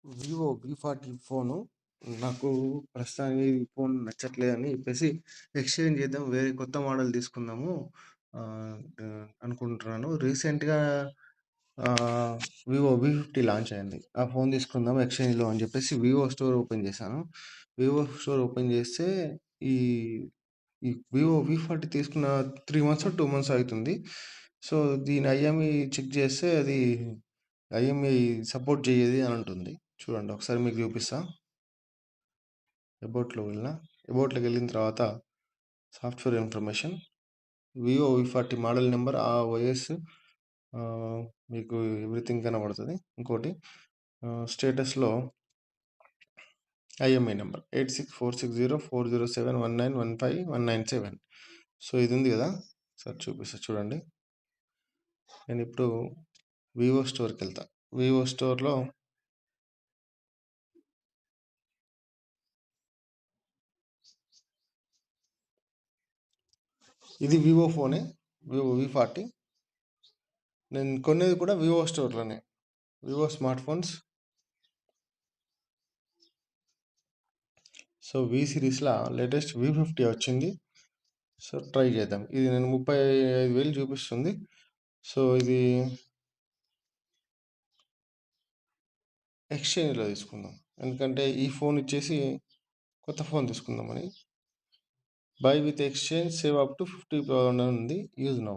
Vivo V40 phone నాకు ప్రస్తుతానికి ఈ ఫోన్ నచ్చట్లేదని చెప్పేసి ఎక్స్చేంజ్ చేద్దాం. వేరే కొత్త మోడల్ తీసుకుందాము అనుకుంటున్నాను. రీసెంట్‌గా వివో V50 లాంచ్ అయింది. ఆ ఫోన్ తీసుకుందాం ఎక్స్చేంజ్‌లో అని చెప్పేసి వివో స్టోర్ ఓపెన్ చేశాను. వివో స్టోర్ ఓపెన్ చేస్తే ఈ ఈ వివో V40 తీసుకున్న 3 మంత్సో, 2 మంత్స్ అవుతుంది. సో, దీని ఐఎంఈ చెక్ చేస్తే అది ఐఎంఈ సపోర్ట్ చేయదు అని అంటుంది. చూడండి ఒకసారి మీకు చూపిస్తా. అబౌట్లోకి వెళ్ళిన తర్వాత software information, Vivo V40 model number, ఆ ఓఎస్ మీకు ఎవ్రీథింగ్ కనబడుతుంది. ఇంకోటి స్టేటస్లో ఐఎంఐ నెంబర్ 8646040719151997. సో ఇది ఉంది కదా, సార్ చూపిస్తా చూడండి. నేను ఇప్పుడు వివో స్టోర్కి వెళ్తా. వివో స్టోర్లో ఇది వివో ఫోనే, వివో V40. నేను కొనేది కూడా వివో స్టోర్లోనే, Vivo smart phones. So V సిరీస్లో లేటెస్ట్ V50 వచ్చింది. సో ట్రై చేద్దాం. ఇది నేను 35,000 చూపిస్తుంది. సో ఇది ఎక్స్చేంజ్లో తీసుకుందాం, ఎందుకంటే ఈ ఫోన్ ఇచ్చేసి కొత్త ఫోన్ తీసుకుందామని. By with exchange save up to 50,000 ఉంది, యూజ్ నౌ.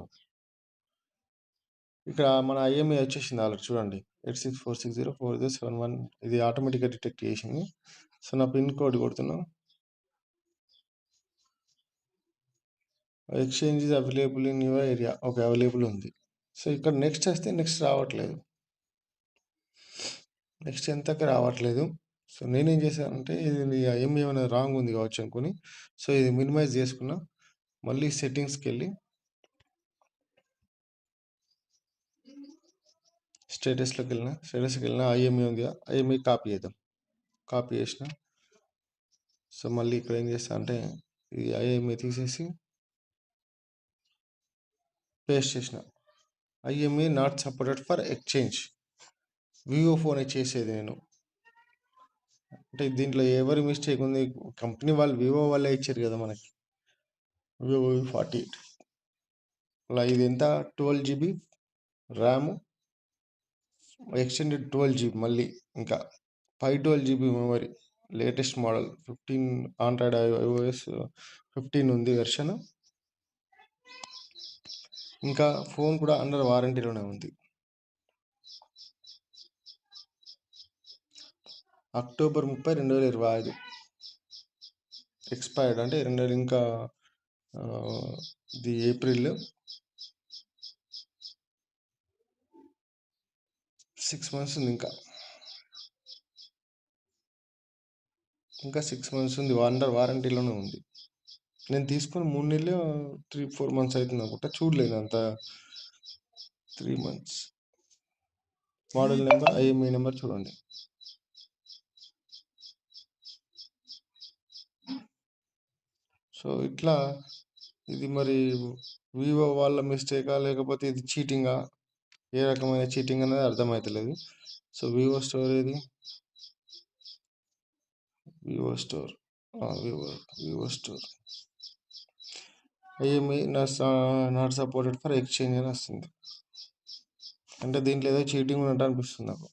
ఇక్కడ మన ఐఎంఐ వచ్చేసింది ఆల్రెడీ, చూడండి 8646040711. ఇది ఆటోమేటిక్గా డిటెక్ట్ చేసింది. సో నా పిన్ కోడ్ కొడుతున్నాం. Exchange is available in your area. Okay, available ఉంది. సో ఇక్కడ నెక్స్ట్ వస్తే నెక్స్ట్ రావట్లేదు, నెక్స్ట్ ఎంతకి రావట్లేదు. సో నేనేం చేశానంటే ఇది ఐఎంఐ ఏమైనా రాంగ్ ఉంది కావచ్చు అనుకుని, సో ఇది మినిమైజ్ చేసుకున్నా. మళ్ళీ సెట్టింగ్స్కి వెళ్ళి స్టేటస్కి వెళ్ళిన ఐఎంఐ ఉంది కదా, ఐఎంఐ కాపీ చేద్దాం. కాపీ చేసిన. సో మళ్ళీ ఇక్కడ ఏం చేస్తా అంటే ఈ ఐఎంఐ తీసేసి పేస్ట్ చేసిన. IMI not supported for exchange. Vivo phone చేసేది నేను, అంటే దీంట్లో ఎవరి మిస్టేక్ ఉంది? కంపెనీ వాళ్ళు, వివో వాళ్ళే ఇచ్చారు కదా మనకి వివో V40. అలా ఇది ఎంత, 12 GB ర్యాము, ఎక్స్టెండెడ్ 12 GB, మళ్ళీ ఇంకా 512 GB memory. Latest model 15 Android iOS 15 ఉంది వెర్షన్. ఇంకా ఫోన్ కూడా అండర్ వారంటీలోనే ఉంది. అక్టోబర్ 30, 2025 ఎక్స్పైర్డ్, అంటే 2000 ఇంకా ఇది ఏప్రిల్ 6 months ఉంది. ఇంకా 6 months ఉంది, అండర్ వారంటీలోనే ఉంది. నేను తీసుకుని 3 నెలలు 3-4 months అవుతుంది అనుకుంటా, చూడలేదు అంత. 3 months. Model number, IMI number చూడండి. సో ఇట్లా ఇది మరి వివో వాళ్ళ మిస్టేకా లేకపోతే ఇది చీటింగా, ఏ రకమైన చీటింగ్ అనేది అర్థమవుతలేదు. సో వివో స్టోర్ ఏది, Vivo store, Vivo store IMI not supported for exchange అని వస్తుంది. అంటే దీంట్లో ఏదో చీటింగ్ ఉన్నట్టు అనిపిస్తుంది నాకు.